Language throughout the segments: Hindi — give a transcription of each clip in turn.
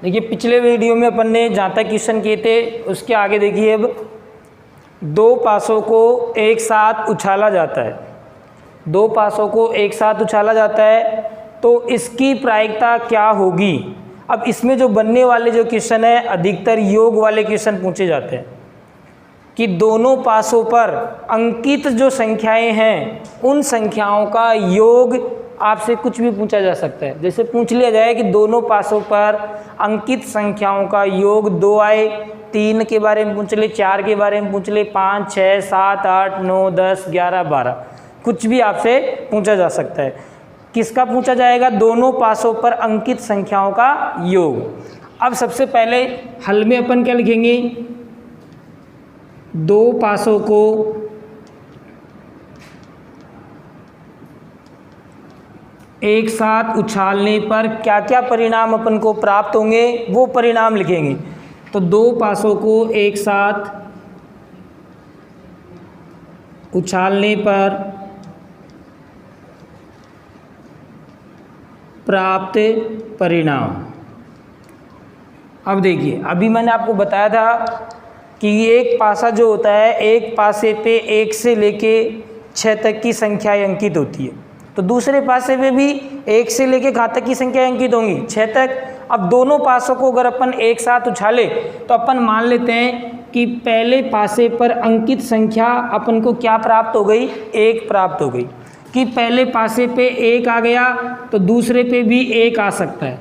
देखिए पिछले वीडियो में अपन ने जहाँ तक क्वेश्चन किए थे उसके आगे देखिए, अब दो पासों को एक साथ उछाला जाता है, दो पासों को एक साथ उछाला जाता है तो इसकी प्रायिकता क्या होगी। अब इसमें जो बनने वाले जो क्वेश्चन है अधिकतर योग वाले क्वेश्चन पूछे जाते हैं कि दोनों पासों पर अंकित जो संख्याएं हैं उन संख्याओं का योग आपसे कुछ भी पूछा जा सकता है। जैसे पूछ लिया जाए कि दोनों पासों पर अंकित संख्याओं का योग 2 आए, 3 के बारे में पूछ ले, 4 के बारे में पूछ ले, 5, 6, 7, 8, 9, 10, 11, 12, कुछ भी आपसे पूछा जा सकता है। किसका पूछा जाएगा? दोनों पासों पर अंकित संख्याओं का योग। अब सबसे पहले हल में अपन क्या लिखेंगे? दो पासों को एक साथ उछालने पर क्या क्या परिणाम अपन को प्राप्त होंगे वो परिणाम लिखेंगे। तो दो पासों को एक साथ उछालने पर प्राप्त परिणाम। अब देखिए, अभी मैंने आपको बताया था कि एक पासा जो होता है, एक पासे पे 1 से लेके 6 तक की संख्याएं अंकित होती है, तो दूसरे पासे पे भी 1 से लेके कहाँ तक की संख्या अंकित होंगी? 6 तक। अब दोनों पासों को अगर अपन एक साथ उछाले तो अपन मान लेते हैं कि पहले पासे पर अंकित संख्या अपन को क्या प्राप्त हो गई? 1 प्राप्त हो गई। कि पहले पासे पे 1 आ गया तो दूसरे पे भी 1 आ सकता है,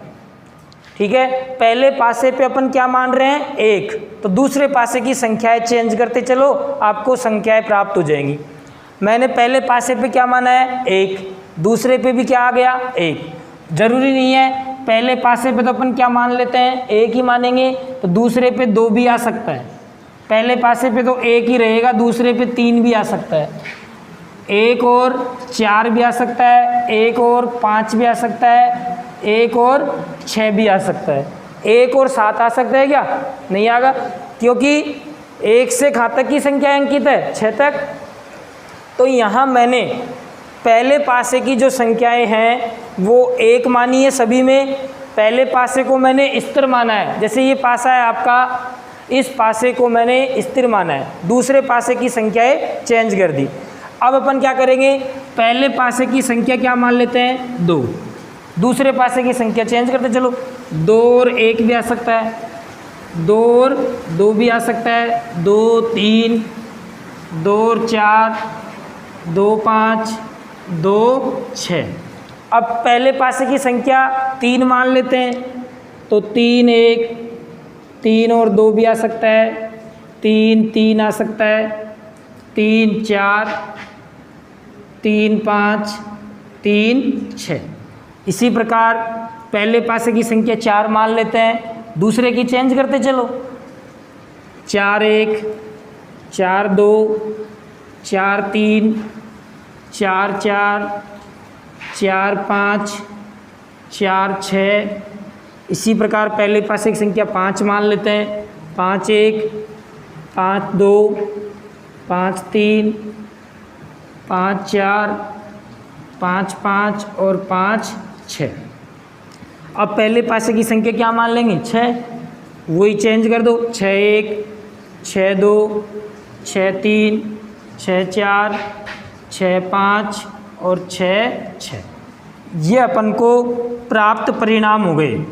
ठीक है। पहले पासे पे अपन क्या मान रहे हैं? 1, तो दूसरे पासे की संख्याएं चेंज करते चलो, आपको संख्याएं प्राप्त हो जाएंगी। मैंने पहले पासे पे क्या माना है? 1, दूसरे पे भी क्या आ गया? 1। जरूरी नहीं है, पहले पासे पे तो अपन क्या मान लेते हैं? 1 ही मानेंगे, तो दूसरे पे 2 भी आ सकता है। पहले पासे पे तो 1 ही रहेगा, दूसरे पे 3 भी आ सकता है, 1 और 4 भी आ सकता है, 1 और 5 भी आ सकता है, 1 और 6 भी आ सकता है, 1 और 7 आ सकता है क्या? नहीं आएगा, क्योंकि 1 से कहाँ तक की संख्या अंकित है? 6 तक। तो यहाँ मैंने पहले पासे की जो संख्याएं हैं वो 1 मानी है सभी में। पहले पासे को मैंने स्थिर माना है, जैसे ये पासा है आपका, इस पासे को मैंने स्थिर माना है, दूसरे पासे की संख्याएं चेंज कर दी। अब अपन क्या करेंगे? पहले पासे की संख्या क्या मान लेते हैं? 2, दूसरे पासे की संख्या चेंज करते चलो, 2 और 1 भी आ सकता है, 2 और 2 भी आ सकता है, 2, 3, 2 और 4, 2, 5, 2, 6। अब पहले पासे की संख्या 3 मान लेते हैं, तो 3, 1, 3 और 2 भी आ सकता है, 3, 3 आ सकता है, 3, 4, 3, 5, 3, 6। इसी प्रकार पहले पासे की संख्या 4 मान लेते हैं, दूसरे की चेंज करते चलो, 4, 1, 4, 2, 4, 3, 4, 4, 4, 5, 4, 6। इसी प्रकार पहले पासे की संख्या 5 मान लेते हैं, 5, 1, 5, 2, 5, 3, 5, 4, 5, 5 और 5, 6। अब पहले पासे की संख्या क्या मान लेंगे? 6, वही चेंज कर दो, 6, 1, 6, 2, 6, 3, 6, 4, 6, 5 और 6, 6। ये अपन को प्राप्त परिणाम हो गए।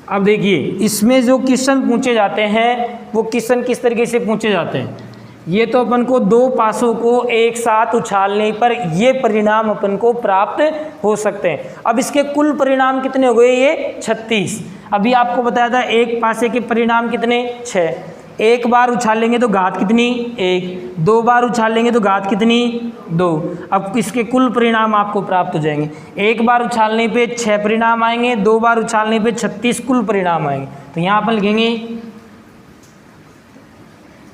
अब देखिए, इसमें जो क्वेश्चन पूछे जाते हैं वो क्वेश्चन किस तरीके से पूछे जाते हैं। ये तो अपन को दो पासों को एक साथ उछालने पर ये परिणाम अपन को प्राप्त हो सकते हैं। अब इसके कुल परिणाम कितने हो गए? ये 36। अभी आपको बताया था एक पासे के परिणाम कितने? 6। एक बार उछालेंगे तो घात कितनी? 1। 2 बार उछालेंगे तो घात कितनी? 2। अब इसके कुल परिणाम आपको प्राप्त हो जाएंगे। एक बार उछालने पे 6 परिणाम आएंगे, 2 बार उछालने पे 36 कुल परिणाम आएंगे। तो यहाँ पर लिखेंगे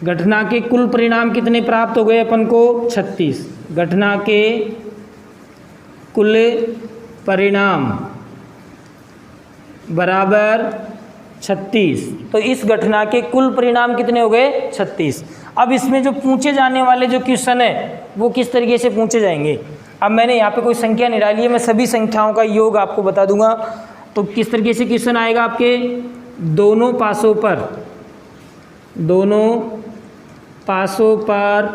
घटना के कुल परिणाम कितने प्राप्त हो गए अपन को? 36। घटना के कुल परिणाम बराबर 36। तो इस घटना के कुल परिणाम कितने हो गए? 36। अब इसमें जो पूछे जाने वाले जो क्वेश्चन है वो किस तरीके से पूछे जाएंगे। अब मैंने यहाँ पे कोई संख्या नहीं डाली है, मैं सभी संख्याओं का योग आपको बता दूंगा। तो किस तरीके से क्वेश्चन आएगा आपके, दोनों पासों पर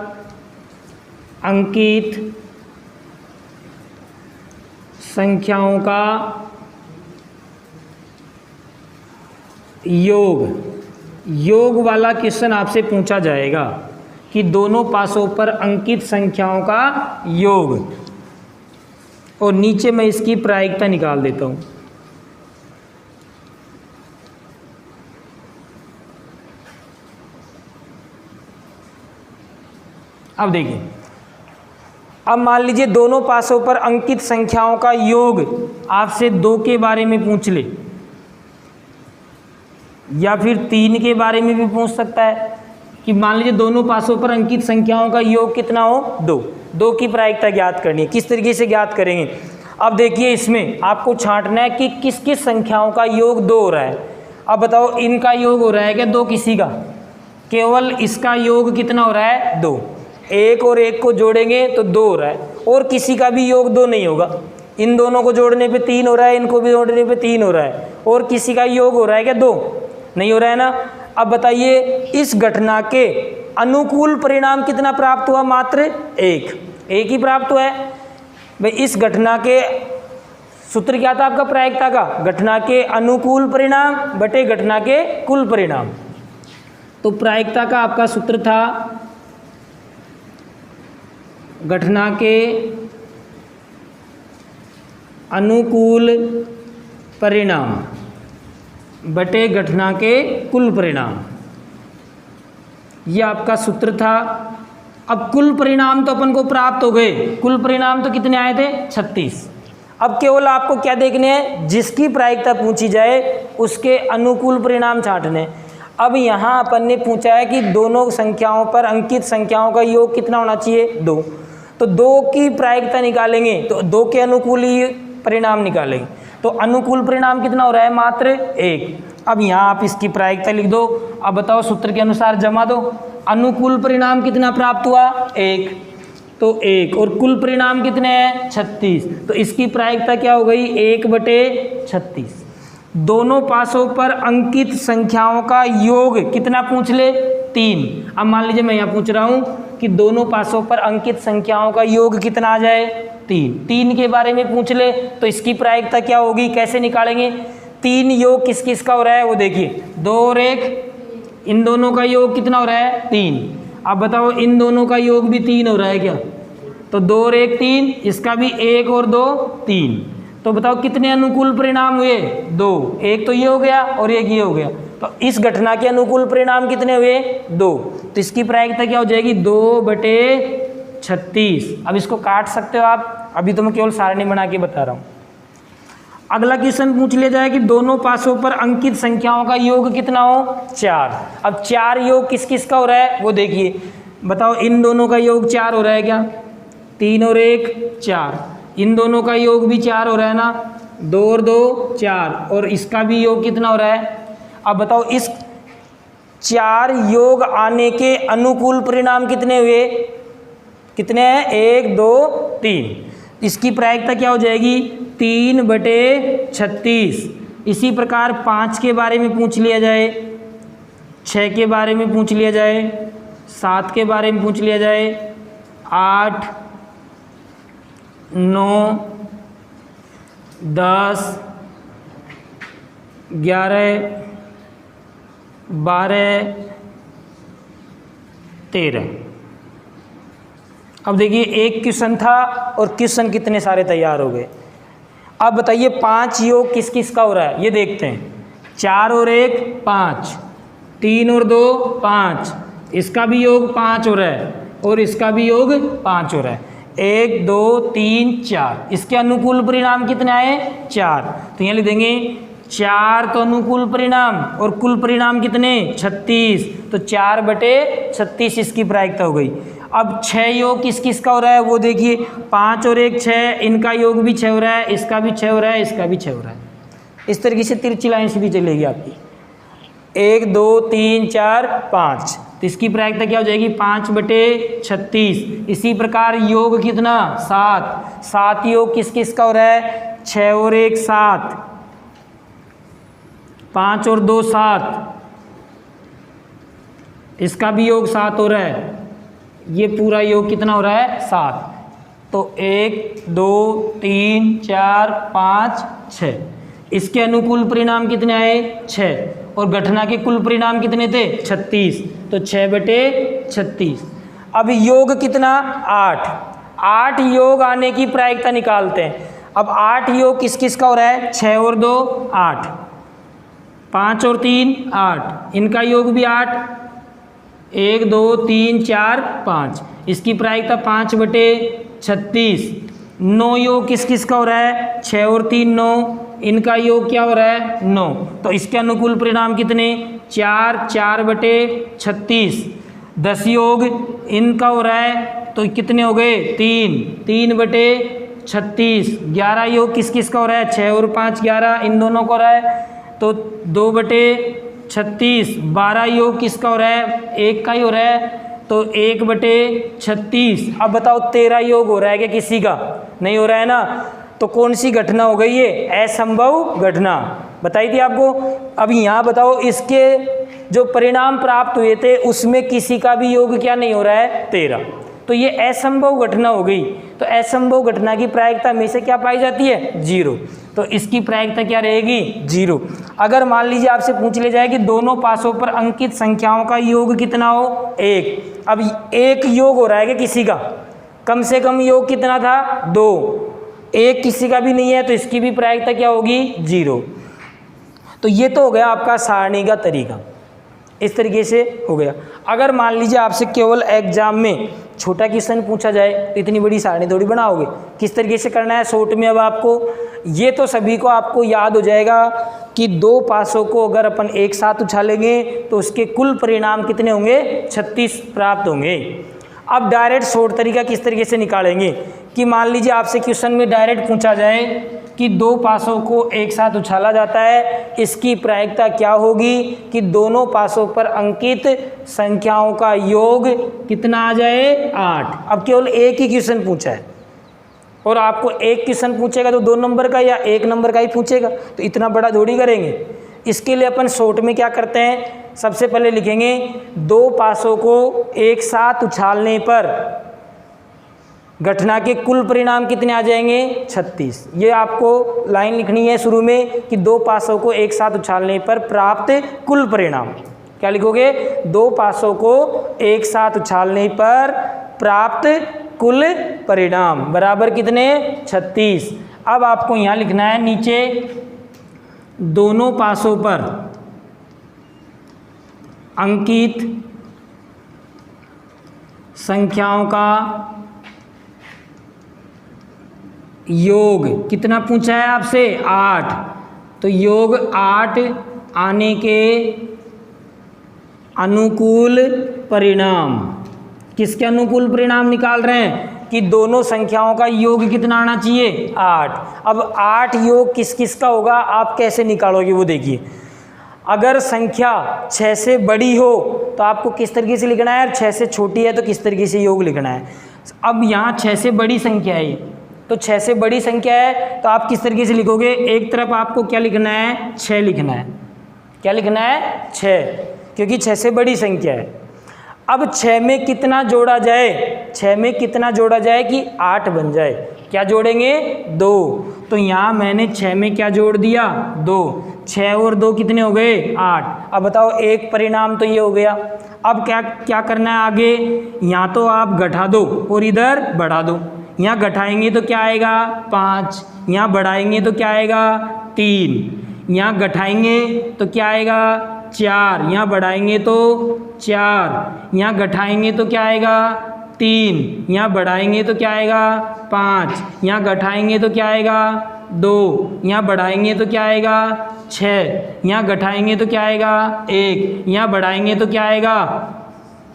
अंकित संख्याओं का योग वाला क्वेश्चन आपसे पूछा जाएगा कि दोनों पासों पर अंकित संख्याओं का योग, और नीचे मैं इसकी प्रायिकता निकाल देता हूँ। अब देखिए, अब मान लीजिए दोनों पासों पर अंकित संख्याओं का योग आपसे 2 के बारे में पूछ ले, या फिर 3 के बारे में भी पूछ सकता है कि मान लीजिए दोनों पासों पर अंकित संख्याओं का योग कितना हो, 2 की प्रायिकता ज्ञात करनी है। किस तरीके से ज्ञात करेंगे, अब देखिए इसमें आपको छांटना है कि किस किस संख्याओं का योग 2 हो रहा है। अब बताओ इनका योग हो रहा है क्या 2, किसी का, केवल इसका योग कितना हो रहा है 2, 1 और 1 को जोड़ेंगे तो 2 हो रहा है, और किसी का भी योग 2 नहीं होगा। इन दोनों को जोड़ने पे 3 हो रहा है, इनको भी जोड़ने पे 3 हो रहा है, और किसी का योग हो रहा है क्या 2, नहीं हो रहा है ना। अब बताइए इस घटना के अनुकूल परिणाम कितना प्राप्त हुआ, मात्र 1 ही प्राप्त हुआ है। भाई इस घटना के सूत्र क्या था आपका प्रायिकता का, घटना के अनुकूल परिणाम बटे घटना के कुल परिणाम। तो प्रायिकता का आपका सूत्र था घटना के अनुकूल परिणाम बटे घटना के कुल परिणाम, यह आपका सूत्र था। अब कुल परिणाम तो अपन को प्राप्त हो गए, कुल परिणाम तो कितने आए थे 36। अब केवल आपको क्या देखने हैं, जिसकी प्रायिकता पूछी जाए उसके अनुकूल परिणाम छांटने। अब यहाँ अपन ने पूछा है कि दोनों संख्याओं पर अंकित संख्याओं का योग कितना होना चाहिए 2, तो 2 की प्रायिकता निकालेंगे तो 2 के अनुकूल ही परिणाम निकालेंगे, तो अनुकूल परिणाम कितना हो रहा है, मात्र 1। अब यहाँ आप इसकी प्रायिकता लिख दो। अब बताओ सूत्र के अनुसार जमा दो, अनुकूल परिणाम कितना प्राप्त हुआ 1, तो 1, और कुल परिणाम कितने हैं 36, तो इसकी प्रायिकता क्या हो गई 1/36। दोनों पासों पर अंकित संख्याओं का योग कितना पूछ ले 3। अब मान लीजिए मैं यहाँ पूछ रहा हूँ कि दोनों पासों पर अंकित संख्याओं का योग कितना आ जाए 3 के बारे में पूछ ले, तो इसकी प्रायिकता क्या होगी, कैसे निकालेंगे। 3 योग किस किस का हो रहा है वो देखिए, 2 और 1, इन दोनों का योग कितना हो रहा है 3। अब बताओ इन दोनों का योग भी 3 हो रहा है क्या, तो 2 और 1 3, इसका भी 1 और 2 3, तो बताओ कितने अनुकूल परिणाम हुए 2, एक तो ये हो गया और एक ये हो गया, तो इस घटना के अनुकूल परिणाम कितने हुए 2, तो इसकी प्रायिकता क्या हो जाएगी 2/36। अब इसको काट सकते हो आप, अभी तो मैं केवल सारणी बना के बता रहा हूँ। अगला क्वेश्चन पूछ लिया जाए कि दोनों पासों पर अंकित संख्याओं का योग कितना हो 4। अब 4 योग किस किस का हो रहा है वो देखिए, बताओ इन दोनों का योग 4 हो रहा है क्या, 3 और 1 4, इन दोनों का योग भी 4 हो रहा है ना, 2 और 2 4, और इसका भी योग कितना हो रहा है। अब बताओ इस 4 योग आने के अनुकूल परिणाम कितने हुए, कितने हैं 1 2 3, इसकी प्रायिकता क्या हो जाएगी 3/36। इसी प्रकार 5 के बारे में पूछ लिया जाए, 6 के बारे में पूछ लिया जाए, 7 के बारे में पूछ लिया जाए, 8 9 10 11 12 13। अब देखिए एक क्वेश्चन था और क्वेश्चन कितने सारे तैयार हो गए। अब बताइए 5 योग किस किस का हो रहा है ये देखते हैं, 4 और 1 5, 3 और 2 5, इसका भी योग 5 हो रहा है और इसका भी योग 5 हो रहा है, 1 2 3 4, इसके अनुकूल परिणाम कितने आए 4, तो यहाँ लिख देंगे 4 तो अनुकूल परिणाम और कुल परिणाम कितने 36, तो 4/36 इसकी प्रायिकता हो गई। अब 6 योग किस किस का हो रहा है वो देखिए, 5 और 1 6, इनका योग भी 6 हो रहा है, इसका भी 6 हो रहा है, इसका भी 6 हो रहा है। इस तरीके से तिरछी लाइन से भी चलेगी आपकी, 1 2 3 4 5, तो इसकी प्रायिकता क्या हो जाएगी 5/36। इसी प्रकार योग कितना 7 योग किस किस का हो रहा है, 6 और 1 7, 5 और 2 7, इसका भी योग 7 हो रहा है, ये पूरा योग कितना हो रहा है 7। तो 1 2 3 4 5 6, इसके अनुकूल परिणाम कितने आए 6, और घटना के कुल परिणाम कितने थे 36, तो 6/36। अब योग कितना 8 योग आने की प्रायिकता निकालते हैं। अब 8 योग किस किस का हो रहा है 6 और 2 8, 5 और 3 8, इनका योग भी 8, 1 2 3 4 5, इसकी प्रायिकता 5/36। 9 योग किस किस का हो रहा है 6 और 3 9, इनका योग क्या हो रहा है 9, तो इसके अनुकूल परिणाम कितने 4 4/36। 10 योग इनका हो रहा है तो कितने हो गए 3/36। 11 योग किस किस का हो रहा है 6 और 5 11, इन दोनों का हो रहा है तो 2/36। 12 योग किसका हो रहा है 1 का ही हो रहा है तो 1/36। अब बताओ 13 योग हो रहा है क्या किसी का, नहीं हो रहा है ना, तो कौन सी घटना हो गई ये असंभव घटना बताई थी आपको। अब यहाँ बताओ इसके जो परिणाम प्राप्त हुए थे उसमें किसी का भी योग क्या नहीं हो रहा है 13, तो ये असंभव घटना हो गई। तो असंभव घटना की प्रायिकता में से क्या पाई जाती है 0, तो इसकी प्रायिकता क्या रहेगी 0। अगर मान लीजिए आपसे पूछ ले जाए कि दोनों पासों पर अंकित संख्याओं का योग कितना हो 1, अब 1 योग हो रहा है कि किसी का, कम से कम योग कितना था 2, 1 किसी का भी नहीं है तो इसकी भी प्रायिकता क्या होगी 0। तो ये तो हो गया आपका सारणी का तरीका, इस तरीके से हो गया। अगर मान लीजिए आपसे केवल एग्जाम में छोटा क्वेश्चन पूछा जाए तो इतनी बड़ी सारणी थोड़ी बनाओगे, किस तरीके से करना है शॉर्ट में। अब आपको ये तो सभी को आपको याद हो जाएगा कि 2 पासों को अगर अपन एक साथ उछालेंगे तो उसके कुल परिणाम कितने होंगे 36 प्राप्त होंगे। अब डायरेक्ट शॉर्ट तरीका किस तरीके से निकालेंगे कि मान लीजिए आपसे क्वेश्चन में डायरेक्ट पूछा जाए कि 2 पासों को एक साथ उछाला जाता है, इसकी प्रायिकता क्या होगी कि दोनों पासों पर अंकित संख्याओं का योग कितना आ जाए 8। अब केवल एक ही क्वेश्चन पूछा है और आपको एक क्वेश्चन पूछेगा तो 2 नंबर का या 1 नंबर का ही पूछेगा, तो इतना बड़ा थोड़ी करेंगे। इसके लिए अपन शॉर्ट में क्या करते हैं, सबसे पहले लिखेंगे 2 पासों को एक साथ उछालने पर घटना के कुल परिणाम कितने आ जाएंगे 36। ये आपको लाइन लिखनी है शुरू में कि 2 पासों को एक साथ उछालने पर प्राप्त कुल परिणाम। क्या लिखोगे 2 पासों को एक साथ उछालने पर प्राप्त कुल परिणाम बराबर कितने 36। अब आपको यहाँ लिखना है नीचे दोनों पासों पर अंकित संख्याओं का योग कितना पूछा है आपसे 8, तो योग 8 आने के अनुकूल परिणाम, किसके अनुकूल परिणाम निकाल रहे हैं कि दोनों संख्याओं का योग कितना आना चाहिए 8। अब 8 योग किस किस का होगा आप कैसे निकालोगे वो देखिए। अगर संख्या 6 से बड़ी हो तो आपको किस तरीके से लिखना है, 6 से छोटी है तो किस तरीके से योग लिखना है। अब यहाँ 6 से बड़ी संख्या है तो 6 से बड़ी संख्या है तो आप किस तरीके से लिखोगे, एक तरफ आपको क्या लिखना है 6 लिखना है, क्या लिखना है 6, क्योंकि 6 से बड़ी संख्या है। अब 6 में कितना जोड़ा जाए, 6 में कितना जोड़ा जाए कि 8 बन जाए, क्या जोड़ेंगे 2, तो यहाँ मैंने 6 में क्या जोड़ दिया 2, 6 और 2 कितने हो गए 8। अब बताओ एक परिणाम तो ये हो गया। अब क्या क्या करना है आगे, यहाँ तो आप घटा दो और इधर बढ़ा दो। यहाँ घटाएंगे तो क्या आएगा 5, यहाँ बढ़ाएंगे तो क्या आएगा 3, यहाँ घटाएंगे तो क्या आएगा 4, यहाँ बढ़ाएंगे तो 4, यहाँ घटाएंगे तो क्या आएगा 3, यहाँ बढ़ाएंगे तो क्या आएगा 5, यहाँ घटाएंगे तो क्या आएगा 2, यहाँ बढ़ाएंगे तो क्या आएगा 6, यहाँ घटाएंगे तो क्या आएगा 1, यहाँ बढ़ाएंगे तो क्या आएगा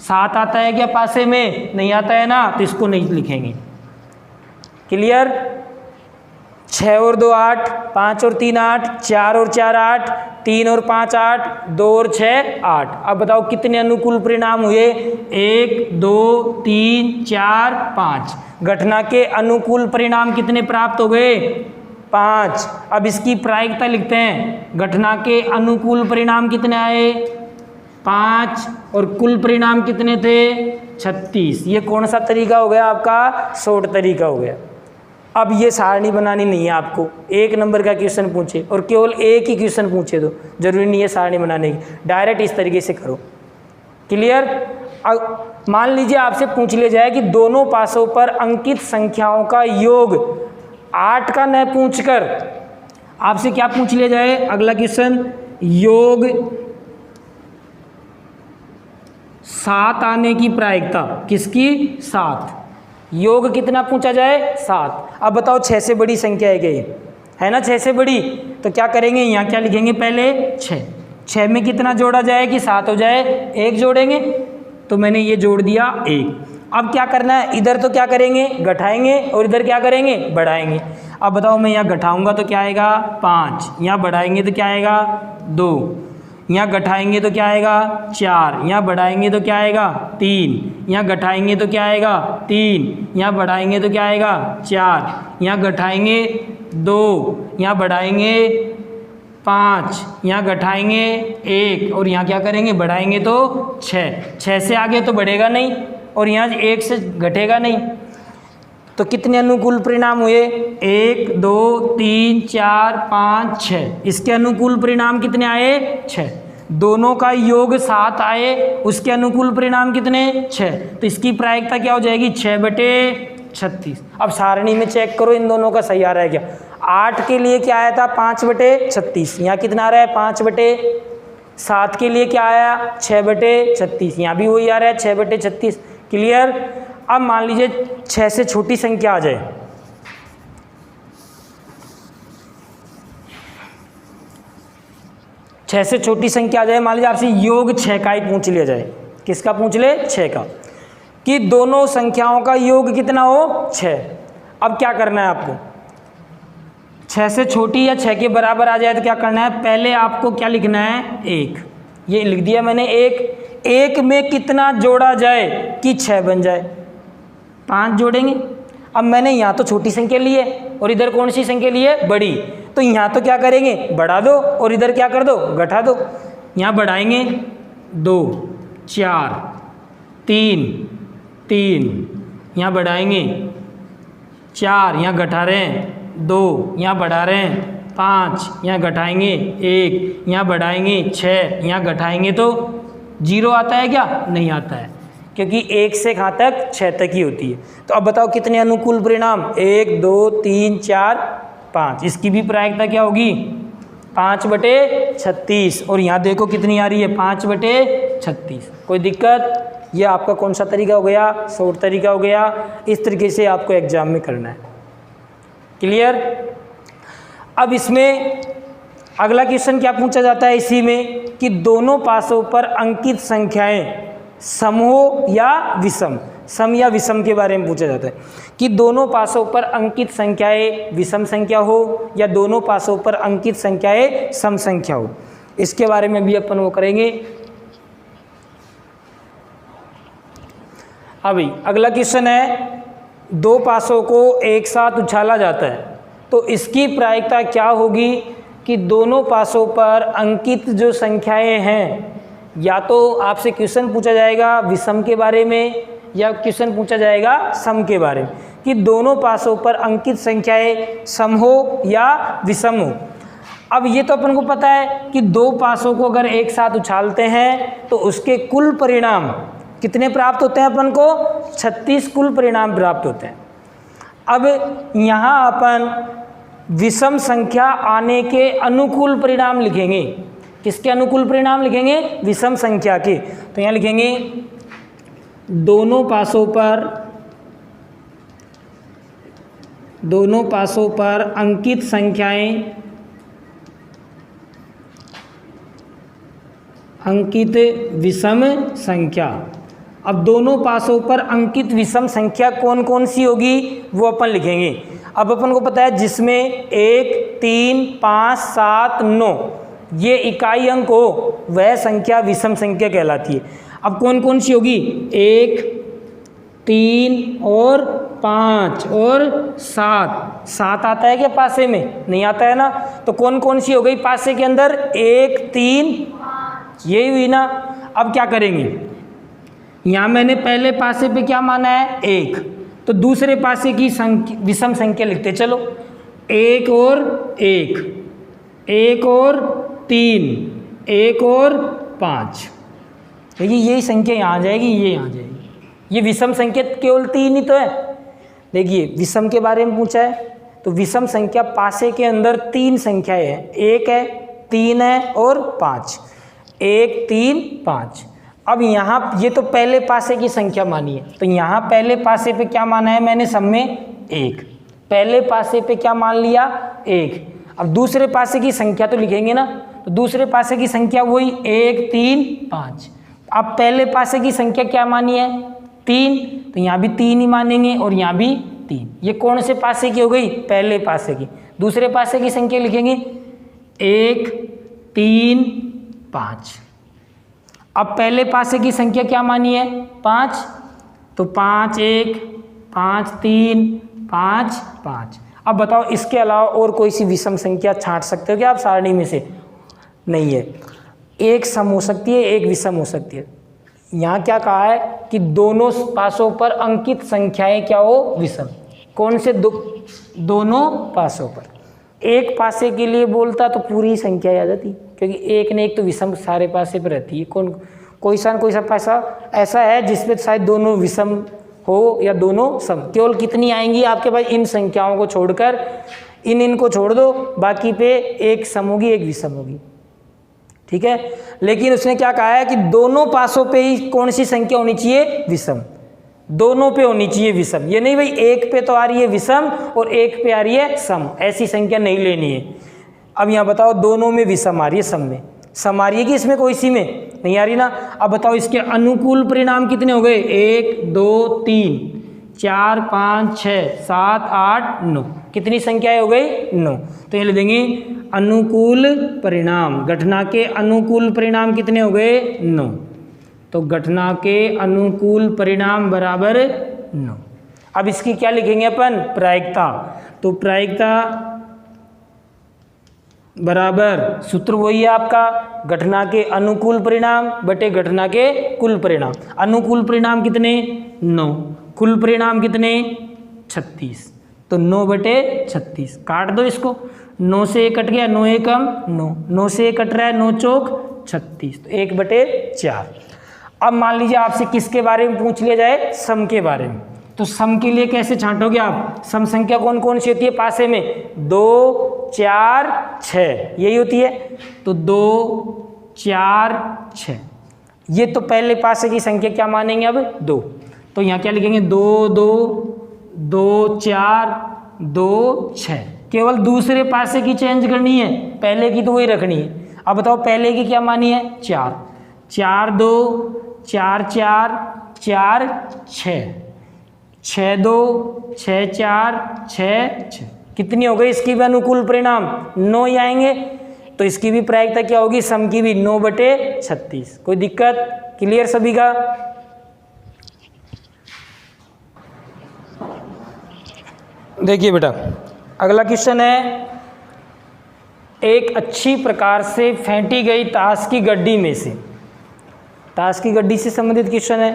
7 आता है क्या पासे में, नहीं आता है ना, तो इसको नहीं लिखेंगे। क्लियर। 6 और 2 8, 5 और 3 8, 4 और 4 8, 3 और 5 8, 2 और 6 8। अब बताओ कितने अनुकूल परिणाम हुए, 1 2 3 4 5। घटना के अनुकूल परिणाम कितने प्राप्त हो गए 5। अब इसकी प्रायिकता लिखते हैं, घटना के अनुकूल परिणाम कितने आए 5 और कुल परिणाम कितने थे 36। ये कौन सा तरीका हो गया आपका, शॉर्ट तरीका हो गया। अब ये सारणी बनानी नहीं है आपको, 1 नंबर का क्वेश्चन पूछे और केवल एक ही क्वेश्चन पूछे तो जरूरी नहीं है सारणी बनाने की, डायरेक्ट इस तरीके से करो। क्लियर। मान लीजिए आपसे पूछ लिया जाए कि दोनों पासों पर अंकित संख्याओं का योग 8 का न पूछकर आपसे क्या पूछ लिया जाए, अगला क्वेश्चन, योग 7 आने की प्रायिकता किसकी, 7। योग कितना पूछा जाए 7। अब बताओ 6 से बड़ी संख्या है क्या ये, है ना 6 से बड़ी, तो क्या करेंगे यहाँ क्या लिखेंगे पहले 6 में कितना जोड़ा जाए कि 7 हो जाए, 1 जोड़ेंगे, तो मैंने ये जोड़ दिया 1। अब क्या करना है, इधर तो क्या करेंगे घटाएंगे और इधर क्या करेंगे बढ़ाएंगे। अब बताओ मैं यहाँ घटाऊंगा तो क्या आएगा 5, यहाँ बढ़ाएंगे तो क्या आएगा 2, यहाँ घटाएंगे तो क्या आएगा 4, यहाँ बढ़ाएंगे तो क्या आएगा 3, यहाँ घटाएंगे तो क्या आएगा 3, यहाँ बढ़ाएंगे तो क्या आएगा 4, यहाँ घटाएंगे 2, यहाँ बढ़ाएंगे 5, यहाँ घटाएंगे 1 और यहाँ क्या करेंगे बढ़ाएंगे तो 6 से आगे तो बढ़ेगा नहीं और यहाँ 1 से घटेगा नहीं। तो कितने अनुकूल परिणाम हुए 1 2 3 4 5 6। इसके अनुकूल परिणाम कितने आए 6। दोनों का योग 7 आए, उसके अनुकूल परिणाम कितने 6। तो इसकी प्रायिकता क्या हो जाएगी 6/36। अब सारणी में चेक करो इन दोनों का सही आ रहा है क्या। 8 के लिए क्या आया था 5/36, यहाँ कितना आ रहा है 5/7 के लिए क्या आया 6/36, यहाँ भी वही आ रहा है 6/36। क्लियर। अब मान लीजिए 6 से छोटी संख्या आ जाए, से छोटी संख्या आ जाए, मान लीजिए आपसे योग 6 का ही पूछ लिया जाए, किसका पूछ ले 6 का, कि दोनों संख्याओं का योग कितना हो 6। अब क्या करना है आपको, 6 से छोटी या 6 के बराबर आ जाए तो क्या करना है, पहले आपको क्या लिखना है 1, ये लिख दिया मैंने 1 में कितना जोड़ा जाए कि 6 बन जाए, 5 जोड़ेंगे। अब मैंने यहाँ तो छोटी संख्या ली है और इधर कौन सी संख्या ली है बड़ी, तो यहाँ तो क्या करेंगे बढ़ा दो और इधर क्या कर दो घटा दो। यहाँ बढ़ाएंगे 2 4 3 3, यहाँ बढ़ाएंगे 4, यहाँ घटा रहे हैं 2, यहाँ बढ़ा रहे हैं 5, यहाँ घटाएंगे 1, यहाँ बढ़ाएंगे 6, यहाँ घटाएंगे तो 0 आता है क्या, नहीं आता है, क्योंकि 1 से कहाँ तक 6 तक ही होती है। तो अब बताओ कितने अनुकूल परिणाम 1 2 3 4 5। इसकी भी प्रायिकता क्या होगी 5/36 और यहाँ देखो कितनी आ रही है 5/36। कोई दिक्कत, ये आपका कौन सा तरीका हो गया, शॉर्ट तरीका हो गया। इस तरीके से आपको एग्जाम में करना है। क्लियर। अब इसमें अगला क्वेश्चन क्या पूछा जाता है इसी में, कि दोनों पासों पर अंकित संख्याएं सम हो या विषम, सम या विषम के बारे में पूछा जाता है, कि दोनों पासों पर अंकित संख्याएं विषम संख्या हो या दोनों पासों पर अंकित संख्याएं सम संख्या हो। इसके बारे में भी अपन वो करेंगे। अभी अगला क्वेश्चन है, दो पासों को एक साथ उछाला जाता है तो इसकी प्रायिकता क्या होगी, कि दोनों पासों पर अंकित जो संख्याएं हैं, या तो आपसे क्वेश्चन पूछा जाएगा विषम के बारे में या क्वेश्चन पूछा जाएगा सम के बारे में, कि दोनों पासों पर अंकित संख्याएं सम हो या विषम हो। अब ये तो अपन को पता है कि दो पासों को अगर एक साथ उछालते हैं तो उसके कुल परिणाम कितने प्राप्त होते हैं, अपन को 36 कुल परिणाम प्राप्त होते हैं। अब यहाँ अपन विषम संख्या आने के अनुकूल परिणाम लिखेंगे। किसके अनुकूल परिणाम लिखेंगे, विषम संख्या के। तो यहाँ लिखेंगे दोनों पासों पर अंकित संख्याएं अंकित विषम संख्या। अब दोनों पासों पर अंकित विषम संख्या कौन कौन सी होगी वो अपन लिखेंगे। अब अपन को पता है जिसमें 1 3 5 7 9 ये इकाई अंक हो वह संख्या विषम संख्या कहलाती है। अब कौन कौन सी होगी, 1 3 और 5 और 7, 7 आता है क्या पासे में? नहीं आता है ना। तो कौन कौन सी हो गई पासे के अंदर? 1 3 यही हुई ना। अब क्या करेंगे, यहाँ मैंने पहले पासे पे क्या माना है? 1, तो दूसरे पासे की विषम संख्या लिखते चलो। 1 और 1, 1 और 3, 1 और 5, देखिए यही संख्या यहाँ आ जाएगी, ये यहाँ आ जाएगी। ये विषम संख्या केवल 3 ही तो है। देखिए विषम के बारे में पूछा है, तो विषम संख्या पासे के अंदर 3 संख्याएं हैं, 1 है, 3 है और 5, 1 3 5। अब यहाँ ये तो पहले पासे की संख्या मानी है, तो यहाँ पहले पासे पे क्या माना है मैंने? सब में 1, पहले पासे पे क्या मान लिया? 1। अब दूसरे पासे की संख्या तो लिखेंगे ना, तो दूसरे पासे की संख्या वही 1 3 5। अब पहले पासे की संख्या क्या मानी है? 3, तो यहाँ भी 3 ही मानेंगे और यहाँ भी 3। ये कौन से पासे की हो गई? पहले पासे की। दूसरे पासे की संख्या लिखेंगे 1 3 5। अब पहले पासे की संख्या क्या मानी है? 5, तो 5 1 5 3 5 5। अब बताओ इसके अलावा और कोई सी विषम संख्या छांट सकते हो क्या आप सारणी में से? नहीं है। एक सम हो सकती है, एक विषम हो सकती है। यहाँ क्या कहा है कि दोनों पासों पर अंकित संख्याएं क्या हो? विषम। कौन से? दोनों पासों पर। एक पासे के लिए बोलता तो पूरी संख्या आ जाती, क्योंकि एक ने एक तो विषम सारे पासे पर रहती है। कोई सा पासा ऐसा है जिसमें शायद दोनों विषम हो या दोनों सम। केवल कितनी आएंगी आपके पास? इन संख्याओं को छोड़कर इन को छोड़ दो, बाकी पे एक सम होगी एक विषम होगी, ठीक है। लेकिन उसने क्या कहा है कि दोनों पासों पे ही कौन सी संख्या होनी चाहिए? विषम। दोनों पे होनी चाहिए विषम। ये नहीं भाई एक पे तो आ रही है विषम और एक पे आ रही है सम, ऐसी संख्या नहीं लेनी है। अब यहाँ बताओ दोनों में विषम आ रही है, सम में सम आ रही है कि इसमें कोई सी में नहीं आ रही ना। अब बताओ इसके अनुकूल परिणाम कितने हो गए? 1 2 3 4 5 6 7 8 9। कितनी संख्याएं हो गई? 9। तो ये ले देंगे अनुकूल परिणाम। घटना के अनुकूल परिणाम कितने हो गए? 9। तो घटना के अनुकूल परिणाम बराबर 9। अब इसकी क्या लिखेंगे अपन? प्रायिकता। तो प्रायिकता बराबर सूत्र वही है आपका, घटना के अनुकूल परिणाम बटे घटना के कुल परिणाम। अनुकूल परिणाम कितने? 9। कुल परिणाम कितने? 36। तो 9 बटे 36। काट दो इसको, 9 से 1 कट गया, 9 एकम 9, 9 से 1 कट रहा है, 9 चौक 36, तो 1 बटे 4। अब मान लीजिए आपसे किसके बारे में पूछ लिया जाए? सम के बारे में। तो सम के लिए कैसे छांटोगे आप? सम संख्या कौन कौन सी होती है पासे में? 2 4 6 यही होती है। तो 2 4 6, ये तो पहले पासे की संख्या क्या मानेंगे? अब 2। तो यहाँ क्या लिखेंगे? 2 2 2 4 2 6। केवल दूसरे पासे की चेंज करनी है, पहले की तो वही रखनी है। अब बताओ पहले की क्या मानी है? 4 4 2 4 4 4 6 6 2 6 4 6 6। कितनी हो गई इसकी भी अनुकूल परिणाम? 9 ही आएंगे। तो इसकी भी प्रायिकता क्या होगी? सम की भी 9 बटे 36। कोई दिक्कत? क्लियर सभी का? देखिए बेटा अगला क्वेश्चन है, एक अच्छी प्रकार से फेंटी गई ताश की गड्डी में से, ताश की गड्डी से संबंधित क्वेश्चन है।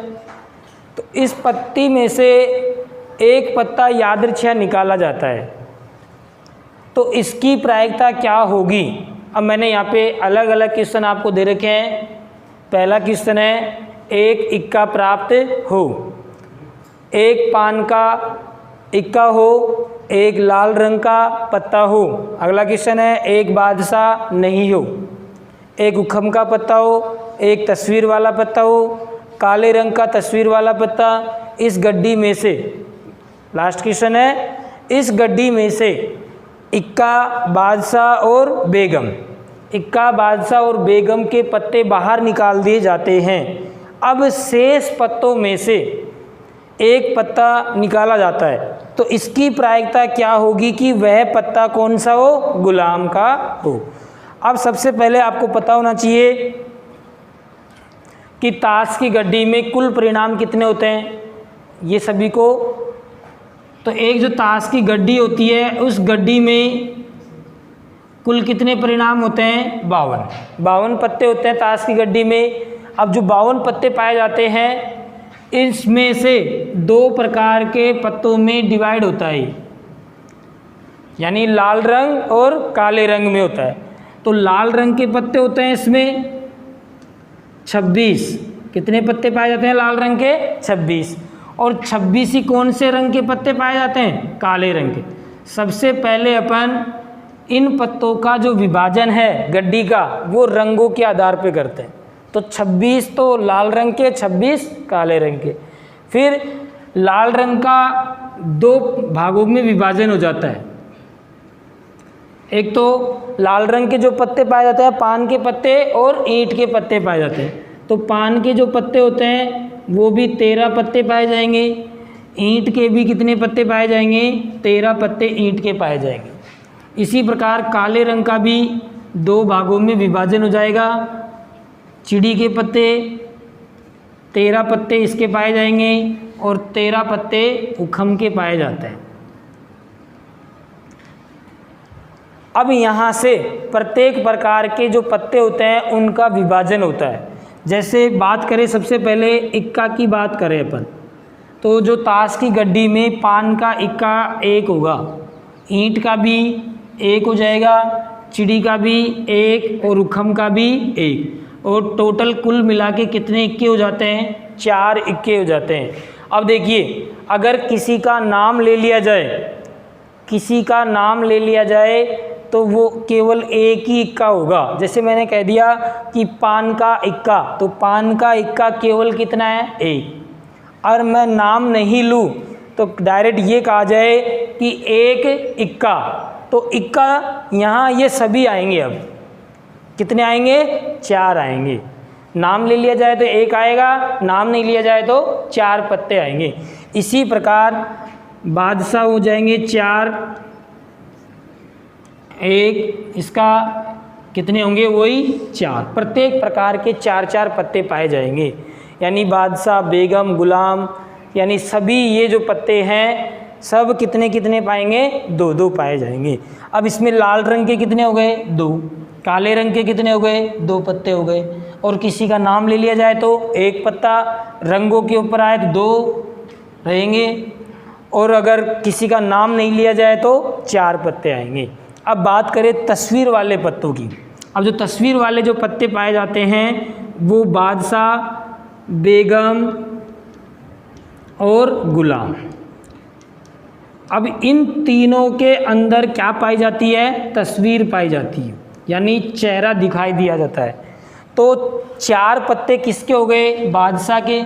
तो इस पत्ती में से एक पत्ता यादृच्छिक निकाला जाता है, तो इसकी प्रायिकता क्या होगी? अब मैंने यहाँ पे अलग अलग क्वेश्चन आपको दे रखे हैं। पहला क्वेश्चन है, एक इक्का प्राप्त हो, एक पान का इक्का हो, एक लाल रंग का पत्ता हो। अगला क्वेश्चन है, एक बादशाह नहीं हो, एक उखम का पत्ता हो, एक तस्वीर वाला पत्ता हो, काले रंग का तस्वीर वाला पत्ता। इस गड्डी में से, लास्ट क्वेश्चन है, इस गड्डी में से इक्का, बादशाह और बेगम, इक्का, बादशाह और बेगम के पत्ते बाहर निकाल दिए जाते हैं। अब शेष पत्तों में से एक पत्ता निकाला जाता है, तो इसकी प्रायिकता क्या होगी कि वह पत्ता कौन सा हो? गुलाम का हो। अब सबसे पहले आपको पता होना चाहिए कि ताश की गड्डी में कुल परिणाम कितने होते हैं। ये सभी को तो एक जो ताश की गड्डी होती है, उस गड्डी में कुल कितने परिणाम होते हैं? 52 पत्ते होते हैं ताश की गड्डी में। अब जो 52 पत्ते पाए जाते हैं, इसमें से 2 प्रकार के पत्तों में डिवाइड होता है, यानी लाल रंग और काले रंग में होता है। तो लाल रंग के पत्ते होते हैं इसमें 26। कितने पत्ते पाए जाते हैं लाल रंग के? 26। और 26 ही कौन से रंग के पत्ते पाए जाते हैं? काले रंग के। सबसे पहले अपन इन पत्तों का जो विभाजन है गड्डी का, वो रंगों के आधार पे करते हैं। तो 26 तो लाल रंग के, 26 काले रंग के। फिर लाल रंग का 2 भागों में विभाजन हो जाता है। एक तो लाल रंग के जो पत्ते पाए जाते हैं, पान के पत्ते और ईंट के पत्ते पाए जाते हैं। तो पान के जो पत्ते होते हैं वो भी 13 पत्ते पाए जाएंगे। ईंट के भी कितने पत्ते पाए जाएंगे? 13 पत्ते ईंट के पाए जाएंगे। इसी प्रकार काले रंग का भी 2 भागों में विभाजन हो जाएगा। चिड़ी के पत्ते 13 पत्ते इसके पाए जाएंगे और 13 पत्ते उखम के पाए जाते हैं। अब यहाँ से प्रत्येक प्रकार के जो पत्ते होते हैं उनका विभाजन होता है। जैसे बात करें, सबसे पहले इक्का की बात करें अपन, तो जो ताश की गड्डी में पान का इक्का 1 होगा, ईंट का भी 1 हो जाएगा, चिड़ी का भी 1 और उखम का भी 1, और टोटल कुल मिला के कितने इक्के हो जाते हैं? 4 इक्के हो जाते हैं। अब देखिए, अगर किसी का नाम ले लिया जाए, तो वो केवल 1 ही इक्का होगा। जैसे मैंने कह दिया कि पान का इक्का, तो पान का इक्का केवल कितना है? 1। और मैं नाम नहीं लूँ तो डायरेक्ट ये कहा जाए कि 1 इक्का, तो इक्का यहाँ ये सभी आएंगे। अब कितने आएंगे? 4 आएंगे। नाम ले लिया जाए तो 1 आएगा, नाम नहीं लिया जाए तो 4 पत्ते आएंगे। इसी प्रकार बादशाह हो जाएंगे 4, 1, इसका कितने होंगे? वही 4। प्रत्येक प्रकार के 4-4 पत्ते पाए जाएंगे, यानी बादशाह, बेगम, गुलाम, यानी सभी ये जो पत्ते हैं सब कितने कितने पाएंगे? 2-2 पाए जाएंगे। अब इसमें लाल रंग के कितने हो गए? 2। काले रंग के कितने हो गए? 2 पत्ते हो गए। और किसी का नाम ले लिया जाए तो 1 पत्ता, रंगों के ऊपर आए तो 2 रहेंगे, और अगर किसी का नाम नहीं लिया जाए तो 4 पत्ते आएंगे। अब बात करें तस्वीर वाले पत्तों की। अब जो तस्वीर वाले जो पत्ते पाए जाते हैं वो बादशाह, बेगम और गुलाम। अब इन तीनों के अंदर क्या पाई जाती है? तस्वीर पाई जाती है, यानी चेहरा दिखाई दिया जाता है। तो 4 पत्ते किसके हो गए? बादशाह के।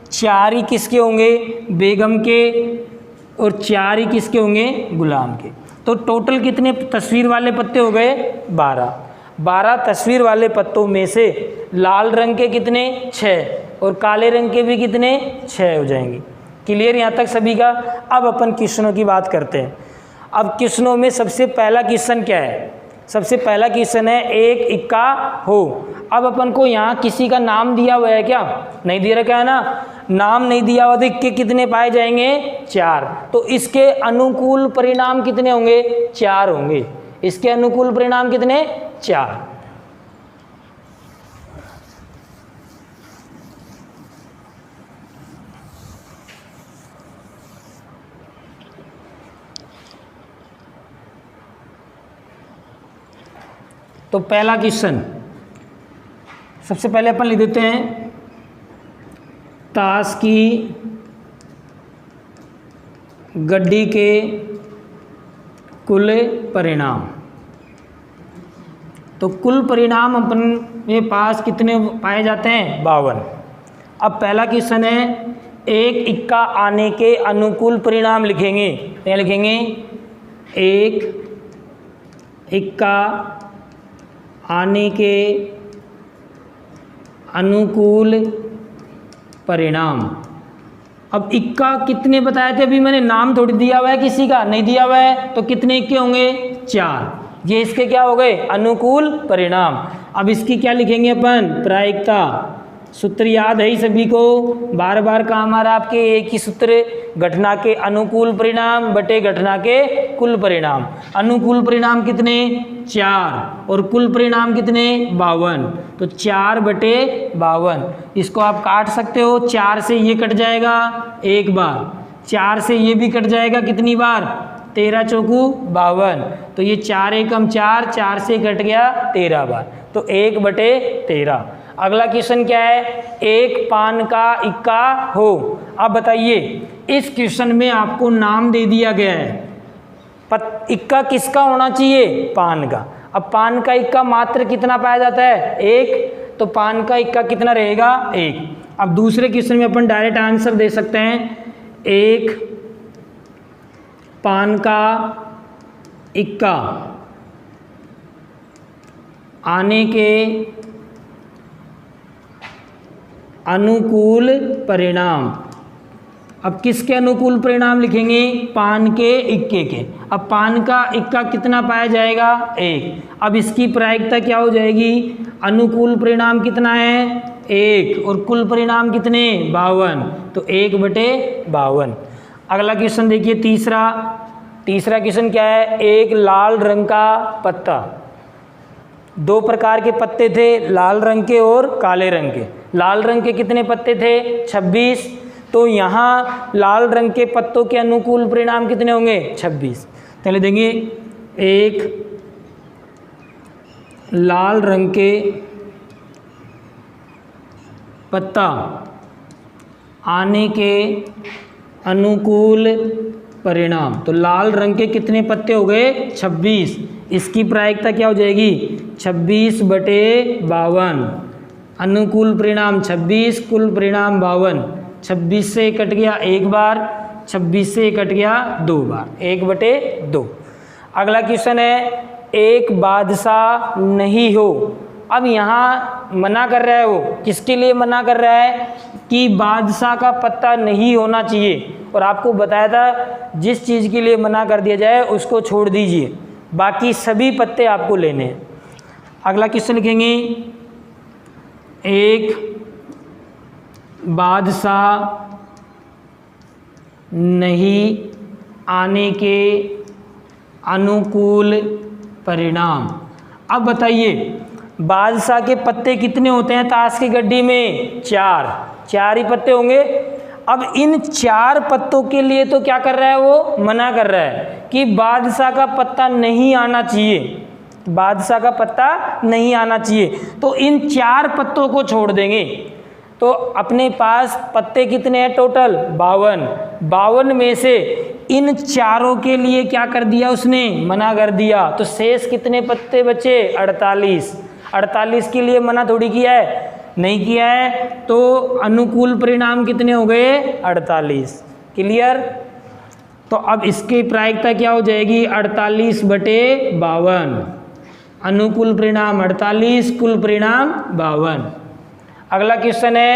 4 ही किसके होंगे? बेगम के। और 4 ही किसके होंगे? गुलाम के। तो टोटल कितने तस्वीर वाले पत्ते हो गए? 12 तस्वीर वाले पत्तों में से लाल रंग के कितने? 6, और काले रंग के भी कितने? 6 हो जाएंगे। क्लियर यहाँ तक सभी का? अब अपन क्वेश्चनों की बात करते हैं। अब क्वेश्चनों में सबसे पहला क्वेश्चन क्या है? सबसे पहला क्वेश्चन है 1 इक्का हो। अब अपन को यहाँ किसी का नाम दिया हुआ है क्या? नहीं दिया रखा है ना। नाम नहीं दिया हुआ तो इक्के कितने पाए जाएंगे? 4। तो इसके अनुकूल परिणाम कितने होंगे? 4 होंगे। इसके अनुकूल परिणाम कितने? 4। तो पहला क्वेश्चन सबसे पहले अपन लिख देते हैं, ताश की गड्डी के कुल परिणाम। तो कुल परिणाम अपन के पास कितने पाए जाते हैं? 52। अब पहला क्वेश्चन है 1 इक्का आने के अनुकूल परिणाम लिखेंगे। क्या लिखेंगे? 1 इक्का आने के अनुकूल परिणाम। अब इक्का कितने बताए थे? अभी मैंने नाम थोड़ी दिया हुआ है, किसी का नहीं दिया हुआ है, तो कितने इक्के होंगे? 4। ये इसके क्या हो गए? अनुकूल परिणाम। अब इसकी क्या लिखेंगे अपन? प्रायिकता। सूत्र याद है ही सभी को, बार बार काम आ रहा आपके एक ही सूत्र, घटना के अनुकूल परिणाम बटे घटना के कुल परिणाम। अनुकूल परिणाम कितने 4 और कुल परिणाम कितने 52, तो 4 बटे 52। इसको आप काट सकते हो, 4 से ये कट जाएगा एक बार, 4 से ये भी कट जाएगा कितनी बार 13 चौकू 52, तो ये 4 एकम 4, 4 से कट गया 13 बार, तो 1 बटे 13। अगला क्वेश्चन क्या है, एक पान का इक्का हो। अब बताइए इस क्वेश्चन में आपको नाम दे दिया गया है, इक्का किसका होना चाहिए, पान का। अब पान का इक्का मात्र कितना पाया जाता है 1, तो पान का इक्का कितना रहेगा 1। अब दूसरे क्वेश्चन में अपन डायरेक्ट आंसर दे सकते हैं, एक पान का इक्का आने के अनुकूल परिणाम। अब किसके अनुकूल परिणाम लिखेंगे, पान के इक्के के। अब पान का इक्का कितना पाया जाएगा 1। अब इसकी प्रायिकता क्या हो जाएगी, अनुकूल परिणाम कितना है 1 और कुल परिणाम कितने 52, तो 1 बटे 52। अगला क्वेश्चन देखिए तीसरा क्वेश्चन क्या है, एक लाल रंग का पत्ता। 2 प्रकार के पत्ते थे, लाल रंग के और काले रंग के। लाल रंग के कितने पत्ते थे 26, तो यहाँ लाल रंग के पत्तों के अनुकूल परिणाम कितने होंगे 26। पहले देंगे एक लाल रंग के पत्ता आने के अनुकूल परिणाम, तो लाल रंग के कितने पत्ते हो गए 26। इसकी प्रायिकता क्या हो जाएगी 26 बटे 52। अनुकूल परिणाम 26, कुल परिणाम 52। 26 से कट गया एक बार, 26 से कट गया 2 बार, 1 बटे 2। अगला क्वेश्चन है, एक बादशाह नहीं हो। अब यहाँ मना कर रहा है, वो किसके लिए मना कर रहा है कि बादशाह का पत्ता नहीं होना चाहिए, और आपको बताया था जिस चीज़ के लिए मना कर दिया जाए उसको छोड़ दीजिए, बाकी सभी पत्ते आपको लेने हैं। अगला क्वेश्चन लिखेंगे, एक बादशाह नहीं आने के अनुकूल परिणाम। अब बताइए बादशाह के पत्ते कितने होते हैं ताश की गड्डी में 4 ही पत्ते होंगे। अब इन 4 पत्तों के लिए तो क्या कर रहा है, वो मना कर रहा है कि बादशाह का पत्ता नहीं आना चाहिए, बादशाह का पत्ता नहीं आना चाहिए, तो इन 4 पत्तों को छोड़ देंगे। तो अपने पास पत्ते कितने हैं टोटल 52, 52 में से इन चारों के लिए क्या कर दिया उसने, मना कर दिया, तो शेष कितने पत्ते बचे 48। 48 के लिए मना थोड़ी किया है, नहीं किया है, तो अनुकूल परिणाम कितने हो गए 48। क्लियर। तो अब इसकी प्रायिकता क्या हो जाएगी 48 बटे 52। अनुकूल परिणाम 48, कुल परिणाम 52। अगला क्वेश्चन है,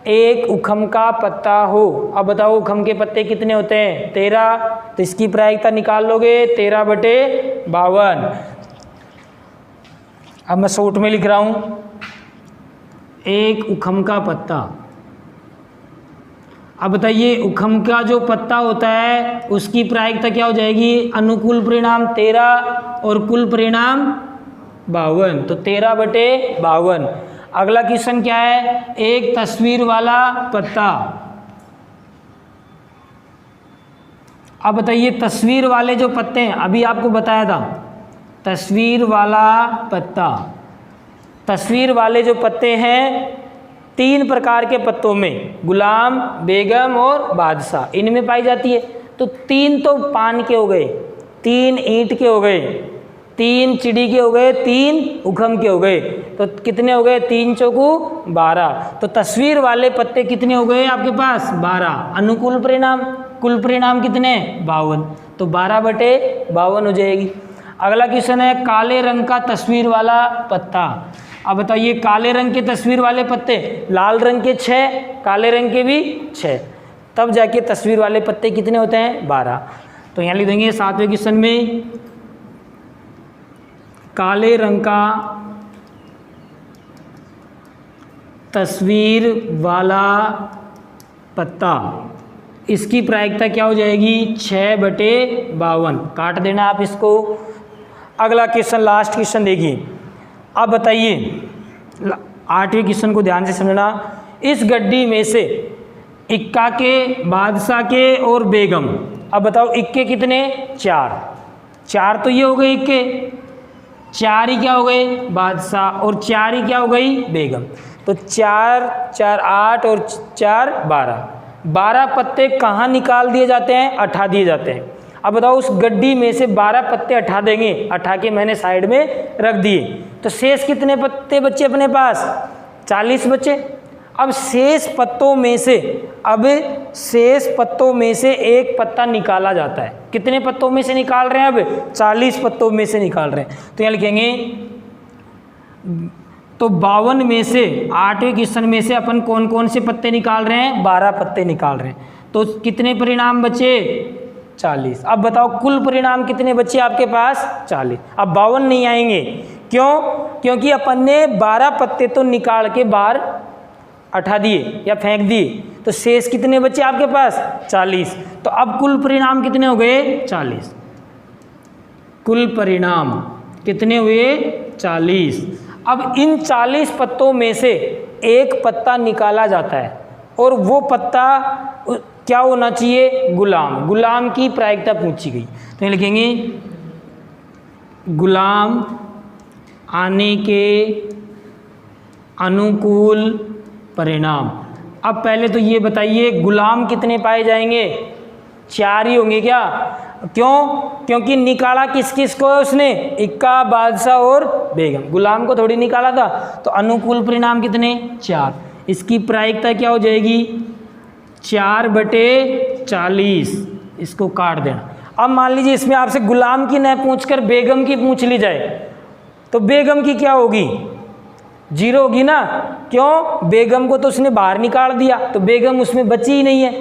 एक उखम का पत्ता हो। अब बताओ उखम के पत्ते कितने होते हैं 13, तो इसकी प्रायिकता निकाल लोगे 13 बटे 52। अब मैं शॉर्ट में लिख रहा हूँ, एक उखम का पत्ता। अब बताइए उखम का जो पत्ता होता है उसकी प्रायिकता क्या हो जाएगी, अनुकूल परिणाम 13 और कुल परिणाम 52, तो 13 बटे 52। अगला क्वेश्चन क्या है, एक तस्वीर वाला पत्ता। अब बताइए तस्वीर वाले जो पत्ते हैं, अभी आपको बताया था तस्वीर वाला पत्ता। तस्वीर वाले जो पत्ते हैं 3 प्रकार के पत्तों में, गुलाम, बेगम और बादशाह, इनमें पाई जाती है। तो 3 तो पान के हो गए, 3 ईंट के हो गए, 3 चिड़ी के हो गए, 3 उखम के हो गए, तो कितने हो गए 3 चौकू 12। तो तस्वीर वाले पत्ते कितने हो गए आपके पास 12। अनुकूल परिणाम, कुल परिणाम कितने 52, तो 12 बटे 52 हो जाएगी। अगला क्वेश्चन है, काले रंग का तस्वीर वाला पत्ता। अब बताइए काले रंग के तस्वीर वाले पत्ते, लाल रंग के 6, काले रंग के भी 6, तब जाके तस्वीर वाले पत्ते कितने होते हैं 12। तो यहाँ लिख देंगे 7वें क्वेश्चन में, काले रंग का तस्वीर वाला पत्ता, इसकी प्रायिकता क्या हो जाएगी 6/52। काट देना आप इसको। अगला क्वेश्चन, लास्ट क्वेश्चन देखिए। अब बताइए 8वें क्वेश्चन को ध्यान से समझना। इस गड्डी में से इक्का के, बादशाह के और बेगम, अब बताओ इक्के कितने 4 तो ये हो गए इक्के, 4 ही क्या हो गए बादशाह, और 4 ही क्या हो गई बेगम। तो 4 4 8 और 4 12 पत्ते कहाँ निकाल दिए जाते हैं, हटा दिए जाते हैं। अब बताओ उस गड्डी में से 12 पत्ते हटा देंगे, हटा के मैंने साइड में रख दिए, तो शेष कितने पत्ते बचे अपने पास 40 बचे। अब शेष पत्तों में से एक पत्ता निकाला जाता है। कितने पत्तों में से निकाल रहे हैं, अब 40 पत्तों में से निकाल रहे हैं। तो यहाँ लिखेंगे, तो 52 में से 8वें क्वेश्चन में से अपन कौन कौन से पत्ते निकाल रहे हैं, 12 पत्ते निकाल रहे हैं। तो कितने परिणाम बचे 40। अब बताओ कुल परिणाम कितने बचे आपके पास 40। अब 52 नहीं आएंगे, क्यों, क्योंकि अपन ने 12 पत्ते तो निकाल के बाहर हटा दिए या फेंक दिए, तो शेष कितने बचे आपके पास 40। तो अब कुल परिणाम कितने हो गए 40। कुल परिणाम कितने हुए 40। अब इन 40 पत्तों में से एक पत्ता निकाला जाता है, और वो पत्ता क्या होना चाहिए गुलाम। गुलाम की प्रायिकता पूछी गई, तो ये लिखेंगे गुलाम आने के अनुकूल परिणाम। अब पहले तो ये बताइए गुलाम कितने पाए जाएंगे, 4 ही होंगे क्या, क्यों, क्योंकि निकाला किस किस को है उसने, इक्का, बादशाह और बेगम, गुलाम को थोड़ी निकाला था। तो अनुकूल परिणाम कितने 4, इसकी प्रायिकता क्या हो जाएगी 4/40। इसको काट देना। अब मान लीजिए इसमें आपसे गुलाम की न पूछकर बेगम की पूछ ली जाए, तो बेगम की क्या होगी 0 होगी ना, क्यों, बेगम को तो उसने बाहर निकाल दिया, तो बेगम उसमें बची ही नहीं है,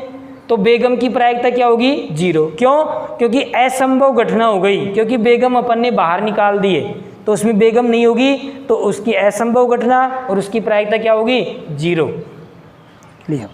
तो बेगम की प्रायिकता क्या होगी 0। क्यों, क्योंकि असंभव घटना हो गई, क्योंकि बेगम अपन ने बाहर निकाल दिए, तो उसमें बेगम नहीं होगी, तो उसकी असंभव घटना और उसकी प्रायिकता क्या होगी 0। लिया।